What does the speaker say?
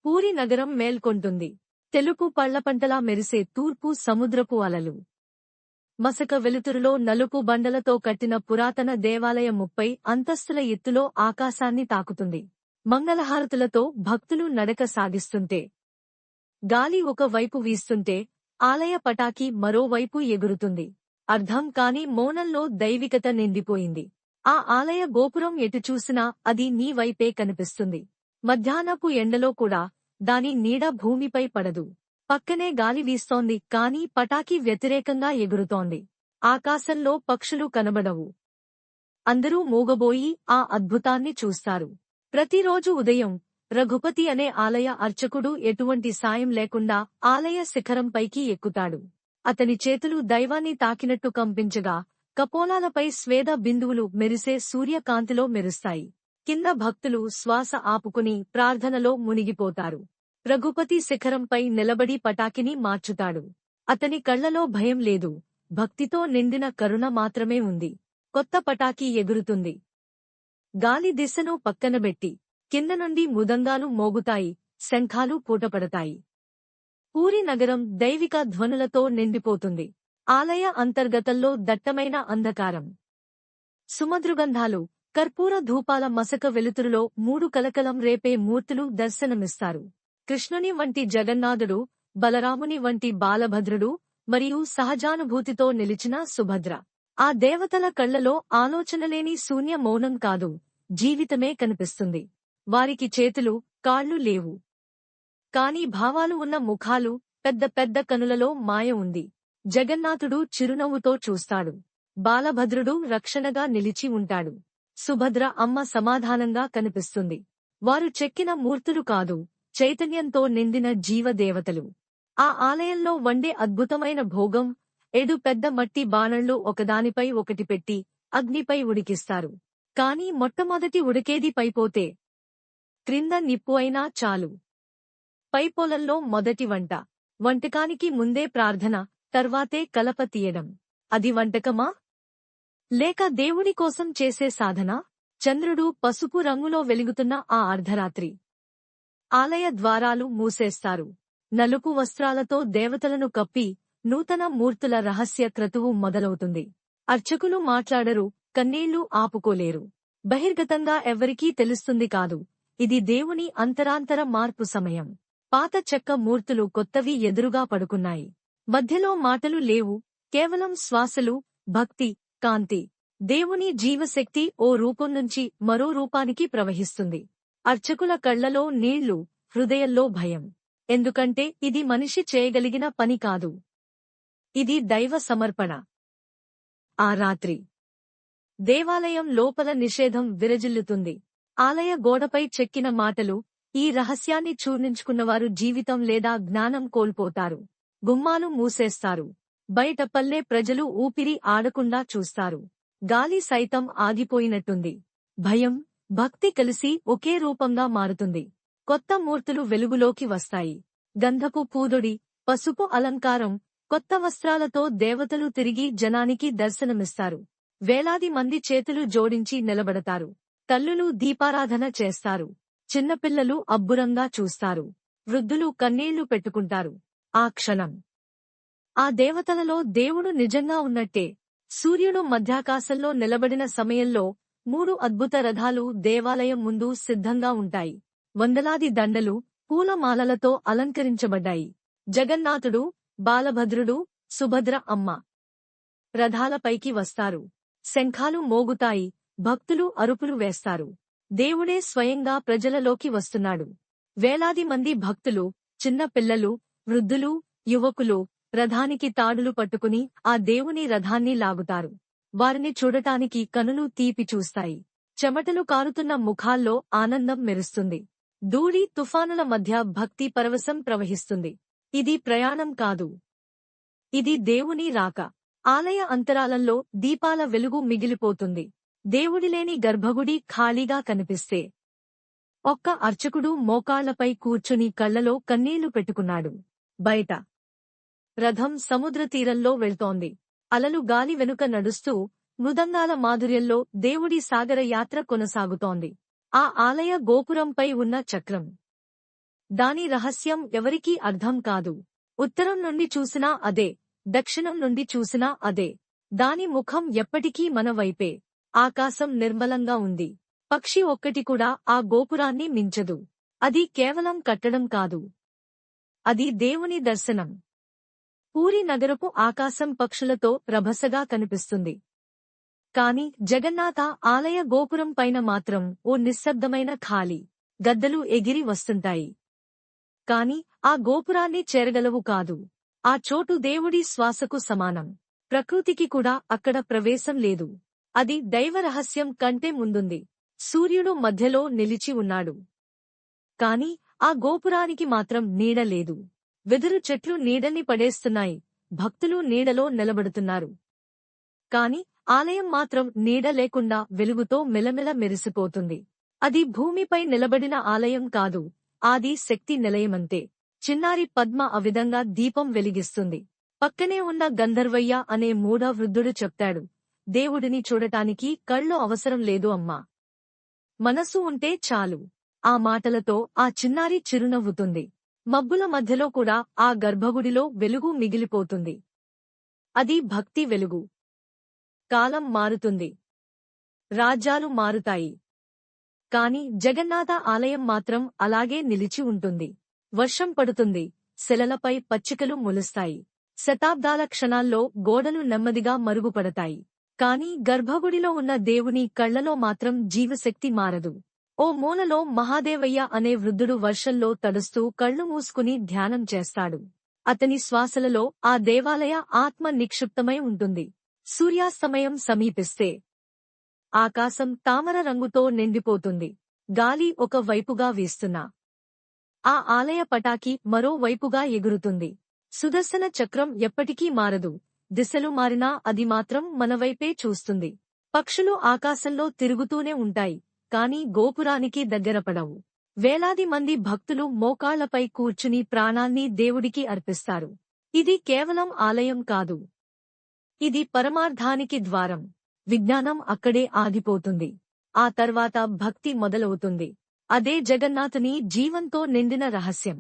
పూరి నగరం మేల్కొంటుంది. తెలుపు పళ్లపంటలా మెరిసే తూర్పు సముద్రపు అలలు. మసక వెలుతురులో నలుపు బండలతో కట్టిన పురాతన దేవాలయం 30 అంతస్తుల ఎత్తులో ఆకాశాన్ని తాకుతుంది. మంగళహారతులతో భక్తులు నడక సాగిస్తుంటే, గాలి ఒక వైపు వీస్తుంటే, ఆలయ పటాకి మరోవైపు ఎగురుతుంది. అర్థం కాని మౌనంలో దైవికత నిండిపోయింది. ఆ ఆలయ గోపురం ఎటు చూసినా అది నీ వైపే కనిపిస్తుంది. మధ్యాహ్నపు ఎండలో కూడా దాని నీడ భూమిపై పడదు. పక్కనే గాలి వీస్తోంది, కానీ పటాకి వ్యతిరేకంగా ఎగురుతోంది. ఆకాశంలో పక్షులు కనబడవు. అందరూ మూగబోయి ఆ అద్భుతాన్ని చూస్తారు. ప్రతిరోజు ఉదయం రఘుపతి అనే ఆలయ అర్చకుడు ఎటువంటి సాయం లేకుండా ఆలయ శిఖరంపైకి ఎక్కుతాడు. అతని చేతులు దైవాన్ని తాకినట్టు కంపించగా, కపోలాలపై స్వేద బిందువులు మెరిసే సూర్యకాంతిలో మెరుస్తాయి. కింద భక్తులు శ్వాస ఆపుకుని ప్రార్థనలో మునిగిపోతారు. రఘుపతి శిఖరంపై నిలబడి పటాకిని మార్చుతాడు. అతని కళ్లలో భయం లేదు, భక్తితో నిండిన కరుణ మాత్రమే ఉంది. కొత్త పటాకి ఎగురుతుంది. గాలి దిశను పక్కనబెట్టి కింద నుండి మృదంగాలు మోగుతాయి, శంఖాలు పూటపడతాయి. పూరి నగరం దైవిక ధ్వనులతో నిండిపోతుంది. ఆలయ అంతర్గతంలో దట్టమైన అంధకారం. సుమధురగంధాలు, కర్పూర ధూపాల మసక వెలుతురులో 3 కలకలం రేపే మూర్తులు దర్శనమిస్తారు. కృష్ణుని వంటి జగన్నాథుడు, బలరాముని వంటి బాలభద్రుడు, మరియు సహజానుభూతితో నిలిచిన సుభద్ర. ఆ దేవతల కళ్లలో ఆలోచనలేని శూన్య మౌనం కాదు, జీవితమే కనిపిస్తుంది. వారికి చేతులు, కాళ్లు లేవు. కాని భావాలు ఉన్న ముఖాలు, పెద్ద పెద్ద కనులలో మాయ ఉంది. జగన్నాథుడు చిరునవ్వుతో చూస్తాడు. బాలభద్రుడు రక్షణగా నిలిచి ఉంటాడు. సుభద్ర అమ్మ సమాధానంగా కనిపిస్తుంది. వారు చెక్కిన మూర్తులు కాదు, చైతన్యంతో నిండిన జీవదేవతలు. ఆ ఆలయంలో వండే అద్భుతమైన భోగం, 7 పెద్ద మట్టి బాణళ్లు ఒకదానిపై ఒకటి పెట్టి అగ్నిపై ఉడికిస్తారు. కాని మొట్టమొదటి ఉడికేది పైపోతే క్రింద నిప్పు అయినా చాలు. పైపోలల్లో మొదటి వంట. వంటకానికి ముందే ప్రార్థన, తర్వాతే కలప తీయడం. అది వంటకమా? లేక దేవుడి కోసం చేసే సాధన? చంద్రుడు పసుపు రంగులో వెలుగుతున్న ఆ అర్ధరాత్రి. ఆలయ ద్వారాలు మూసేస్తారు. నలుపు వస్త్రాలతో దేవతలను కప్పి నూతన మూర్తుల రహస్య క్రతువు మొదలవుతుంది. అర్చకులు మాట్లాడరు, కన్నీళ్లు ఆపుకోలేరు. బహిర్గతంగా ఎవ్వరికీ తెలుస్తుంది కాదు, ఇది దేవుని అంతరాంతర మార్పు సమయం. పాత చెక్క మూర్తులు కొత్తవి ఎదురుగా పడుకున్నాయి. మధ్యలో మాటలు లేవు, కేవలం శ్వాసలు, భక్తి, కాంతి. దేవుని జీవశక్తి ఓ రూపం నుంచి మరో రూపానికి ప్రవహిస్తుంది. అర్చకుల కళ్లలో నీళ్లు, హృదయంలో భయం. ఎందుకంటే ఇది మనిషి చేయగలిగిన పని కాదు. ఇది దైవ సమర్పణ. ఆ రాత్రి దేవాలయం లోపల నిషేధం విరజిల్లుతుంది. ఆలయ గోడపై చెక్కిన మాటలు, ఈ రహస్యాన్ని చూర్ణించుకున్నవారు జీవితం లేదా జ్ఞానం కోల్పోతారు. గుమ్మాలు మూసేస్తారు. బయట పల్లె ప్రజలు ఊపిరి ఆడకుండా చూస్తారు. గాలి సైతం ఆగిపోయినట్టుంది. భయం, భక్తి కలిసి ఒకే రూపంగా మారుతుంది. కొత్త మూర్తులు వెలుగులోకి వస్తాయి. గంధపు పూదొడి, పసుపు అలంకారం, కొత్త వస్త్రాలతో దేవతలు తిరిగి జనానికి దర్శనమిస్తారు. వేలాది మంది చేతులు జోడించి నిలబడతారు. తల్లులు దీపారాధన చేస్తారు. చిన్నపిల్లలు అబ్బురంగా చూస్తారు. వృద్ధులు కన్నీళ్లు పెట్టుకుంటారు. ఆ క్షణం ఆ దేవతలలో దేవుడు నిజంగా ఉన్నట్టే. సూర్యుడు మధ్యాకాశంలో నిలబడిన సమయంలో 3 అద్భుత రథాలు దేవాలయం ముందు సిద్ధంగా ఉంటాయి. వందలాది దండలు, పూలమాలలతో అలంకరించబడ్డాయి. జగన్నాథుడు, బాలభద్రుడు, సుభద్ర అమ్మ రథాలపైకి వస్తారు. శంఖాలు మోగుతాయి, భక్తులు అరుపులు వేస్తారు. దేవుడే స్వయంగా ప్రజలలోకి వస్తున్నాడు. వేలాది మంది భక్తులు, చిన్న పిల్లలు, వృద్ధులు, యువకులు రథానికి తాడులు పట్టుకుని ఆ దేవుని రథాన్ని లాగుతారు. వారిని చూడటానికి కనులు తీపి చూస్తాయి. చెమటలు కారుతున్న ముఖాల్లో ఆనందం మెరుస్తుంది. ధూళి తుఫానుల మధ్య భక్తి పరవశం ప్రవహిస్తుంది. ఇది ప్రయాణం కాదు, ఇది దేవుని రాక. ఆలయ అంతరాలంలో దీపాల వెలుగు మిగిలిపోతుంది. దేవుడిలేని గర్భగుడి ఖాళీగా కనిపిస్తే ఒక్క అర్చకుడు మోకాళ్లపై కూర్చుని కళ్లలో కన్నీళ్లు పెట్టుకున్నాడు. బయట రథం సముద్ర తీరంలో వెళ్తోంది. అలలు గాలి వెనుక నడుస్తూ మృదంగాల మాధుర్యంలో దేవుడి సాగర యాత్ర కొనసాగుతోంది. ఆ ఆలయ గోపురంపై ఉన్న చక్రం దాని రహస్యం ఎవరికీ అర్థం కాదు. ఉత్తరం నుండి చూసినా అదే, దక్షిణం నుండి చూసినా అదే. దాని ముఖం ఎప్పటికీ మన వైపే. ఆకాశం నిర్మలంగా ఉంది. పక్షి ఒక్కటి కూడా ఆ గోపురాన్ని మించదు. అది కేవలం కట్టడం కాదు. అది దేవుని దర్శనం. పూరీ నగరపు ఆకాశం పక్షులతో రభసగా కనిపిస్తుంది. కాని జగన్నాథ ఆలయ గోపురం పైన మాత్రం ఓ నిశ్శబ్దమైన ఖాళీ. గద్దలు ఎగిరి వస్తుంటాయి. కాని ఆ గోపురాన్ని చేరగలవు కాదు. ఆ చోటు దేవుడి శ్వాసకు సమానం. ప్రకృతికి కూడా అక్కడ ప్రవేశం లేదు. అది దైవరహస్యం కంటే ముందుంది. సూర్యుడు మధ్యలో నిలిచి ఉన్నాడు. కాని ఆ గోపురానికి మాత్రం నీడ లేదు. వెదురు చెట్లు నీడని పడేస్తున్నాయి. భక్తులు నీడలో నిలబడుతున్నారు. కాని ఆలయం మాత్రం నీడ లేకుండా వెలుగుతో మెలమెల మెరిసిపోతుంది. అది భూమిపై నిలబడిన ఆలయం కాదు, ఆది శక్తి నిలయమంతే. చిన్నారి పద్మ ఆ విధంగా దీపం వెలిగిస్తుంది. పక్కనే ఉన్న గంధర్వయ్య అనే మూఢ వృద్ధుడు చెప్తాడు, దేవుడిని చూడటానికి కళ్ళు అవసరం లేదు అమ్మా, మనసు ఉంటే చాలు. ఆ మాటలతో ఆ చిన్నారి చిరునవ్వుతుంది. మబ్బుల మధ్యలో కూడా ఆ గర్భగుడిలో వెలుగు మిగిలిపోతుంది. అది భక్తి వెలుగు. కాలం మారుతుంది. రాజ్యాలు మారుతాయి. కాని జగన్నాథ ఆలయం మాత్రం అలాగే నిలిచి ఉంటుంది. వర్షం పడుతుంది. శిలలపై పచ్చికలు మొలుస్తాయి. శతాబ్దాల క్షణాల్లో గోడలు నెమ్మదిగా మరుగుపడతాయి. కాని గర్భగుడిలో ఉన్న దేవుని కళ్లలో మాత్రం జీవశక్తి మారదు. ఓ మూలలో మహాదేవయ్య అనే వృద్ధుడు వర్షంలో తడుస్తూ కళ్ళు మూసుకుని ధ్యానం చేస్తాడు. అతని శ్వాసలలో ఆ దేవాలయ ఆత్మ నిక్షిప్తమై ఉంటుంది. సూర్యాస్తమయం సమీపిస్తే ఆకాశం తామర రంగుతో నిండిపోతుంది. గాలి ఒక వైపుగా వీస్తున్నా ఆ ఆలయ పటాకి మరో వైపుగా ఎగురుతుంది. సుదర్శన చక్రం ఎప్పటికీ మారదు. దిశలు మారినా అది మాత్రం మనవైపే చూస్తుంది. పక్షులు ఆకాశంలో తిరుగుతూనే ఉంటాయి, కాని గోపురానికి దగ్గరపడవు. వేలాది మంది భక్తులు మోకాళ్లపై కూర్చుని ప్రాణాన్ని దేవుడికి అర్పిస్తారు. ఇది కేవలం ఆలయం కాదు. ఇది పరమార్థానికి ద్వారం. విజ్ఞానం అక్కడే ఆగిపోతుంది. ఆ తర్వాత భక్తి మొదలవుతుంది. అదే జగన్నాథుని జీవంతో నిండిన రహస్యం.